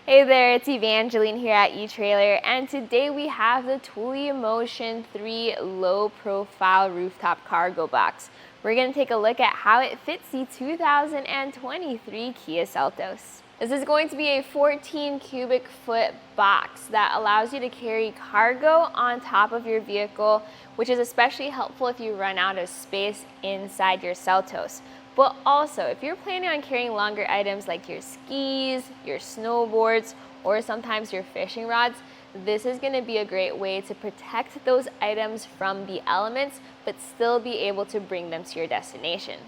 Hey there, it's Evangeline here at eTrailer, and today we have the Thule Motion 3 low profile rooftop cargo box. We're going to take a look at how it fits the 2023 Kia Seltos. This is going to be a 14 cubic foot box that allows you to carry cargo on top of your vehicle, which is especially helpful if you run out of space inside your Seltos. But also, if you're planning on carrying longer items like your skis, your snowboards, or sometimes your fishing rods, this is going to be a great way to protect those items from the elements, but still be able to bring them to your destination.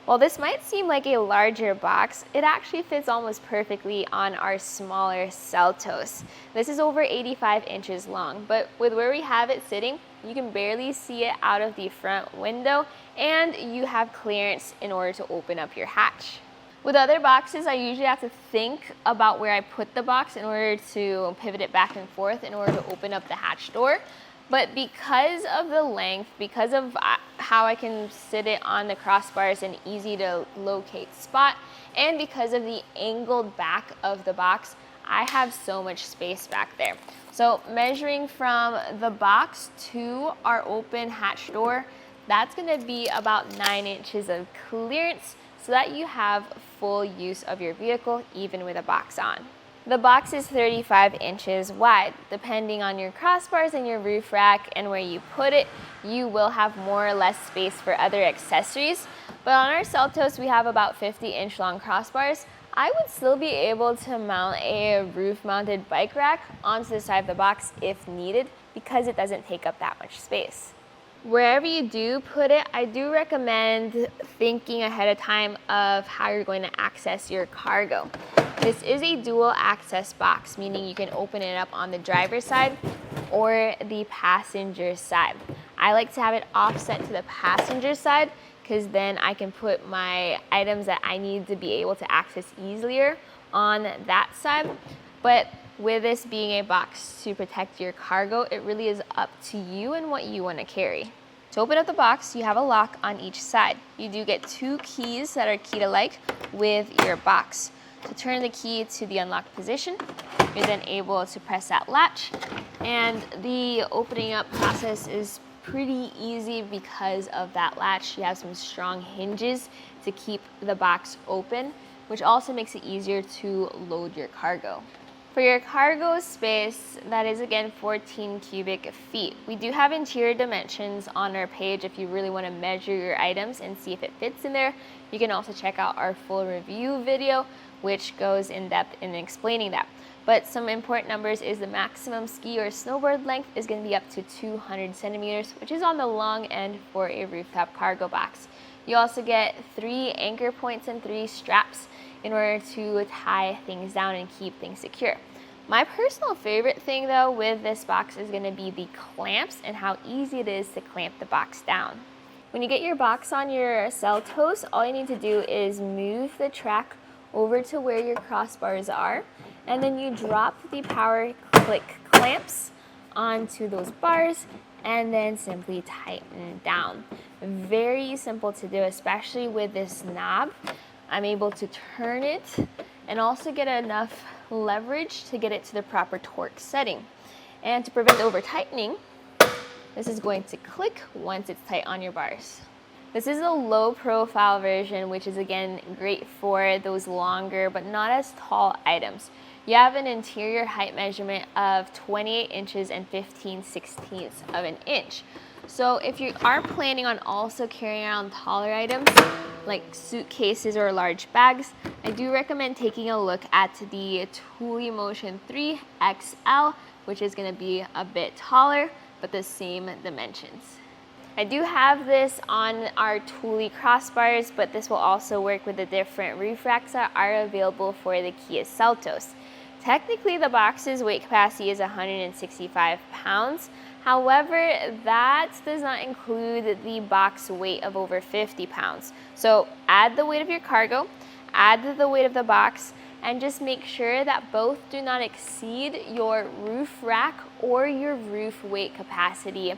While this might seem like a larger box, it actually fits almost perfectly on our smaller Seltos. This is over 85 inches long, but with where we have it sitting, you can barely see it out of the front window, and you have clearance in order to open up your hatch. With other boxes, I usually have to think about where I put the box in order to pivot it back and forth in order to open up the hatch door. But because of the length, because of how I can sit it on the crossbars in easy to locate spot, and because of the angled back of the box, I have so much space back there. So measuring from the box to our open hatch door, that's gonna be about 9 inches of clearance so that you have full use of your vehicle even with a box on. The box is 35 inches wide. Depending on your crossbars and your roof rack and where you put it, you will have more or less space for other accessories. But on our Seltos, we have about 50-inch long crossbars. I would still be able to mount a roof-mounted bike rack onto the side of the box if needed because it doesn't take up that much space. Wherever you do put it, I do recommend thinking ahead of time of how you're going to access your cargo. This is a dual access box, meaning you can open it up on the driver's side or the passenger side. I like to have it offset to the passenger side because then I can put my items that I need to be able to access easier on that side. But with this being a box to protect your cargo, it really is up to you and what you want to carry. To open up the box, you have a lock on each side. You do get 2 keys that are key-alike with your box. To turn the key to the unlocked position, you're then able to press that latch, and the opening up process is pretty easy because of that latch. You have some strong hinges to keep the box open, which also makes it easier to load your cargo. For your cargo space, that is again 14 cubic feet. We do have interior dimensions on our page if you really want to measure your items and see if it fits in there. You can also check out our full review video, which goes in depth in explaining that. But some important numbers is the maximum ski or snowboard length is going to be up to 200 centimeters, which is on the long end for a rooftop cargo box. You also get 3 anchor points and 3 straps in order to tie things down and keep things secure. My personal favorite thing though with this box is going to be the clamps and how easy it is to clamp the box down. When you get your box on your Seltos, all you need to do is move the track over to where your crossbars are, and then you drop the power click clamps onto those bars and then simply tighten down. Very simple to do, especially with this knob. I'm able to turn it and also get enough leverage to get it to the proper torque setting. And to prevent over tightening, this is going to click once it's tight on your bars. This is a low profile version, which is again great for those longer but not as tall items. You have an interior height measurement of 28 inches and 15/16 of an inch. So if you are planning on also carrying around taller items like suitcases or large bags, I do recommend taking a look at the Thule Motion 3 XL, which is going to be a bit taller but the same dimensions. I do have this on our Thule crossbars, but this will also work with the different roof racks that are available for the Kia Seltos. Technically, the box's weight capacity is 165 pounds. However, that does not include the box weight of over 50 pounds. So add the weight of your cargo, add the weight of the box, and just make sure that both do not exceed your roof rack or your roof weight capacity.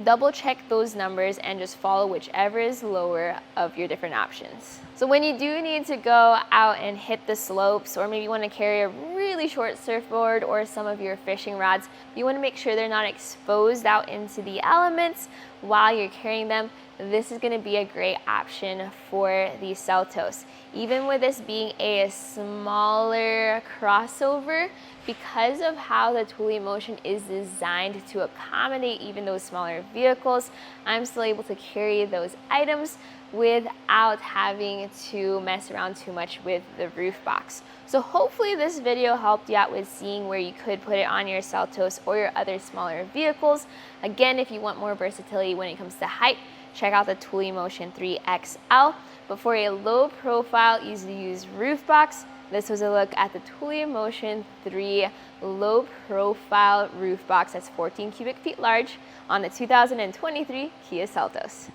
Double check those numbers and just follow whichever is lower of your different options. So when you do need to go out and hit the slopes, or maybe you want to carry a really really short surfboard or some of your fishing rods, you want to make sure they're not exposed out into the elements while you're carrying them. This is going to be a great option for the Seltos. Even with this being a smaller crossover, because of how the Thule Motion is designed to accommodate even those smaller vehicles, I'm still able to carry those items without having to mess around too much with the roof box. So hopefully this video helped you out with seeing where you could put it on your Seltos or your other smaller vehicles. Again, if you want more versatility when it comes to height, check out the Thule Motion 3XL. But for a low profile, easy to use roof box, this was a look at the Thule Motion 3 low profile roof box that's 14 cubic feet large on the 2023 Kia Seltos.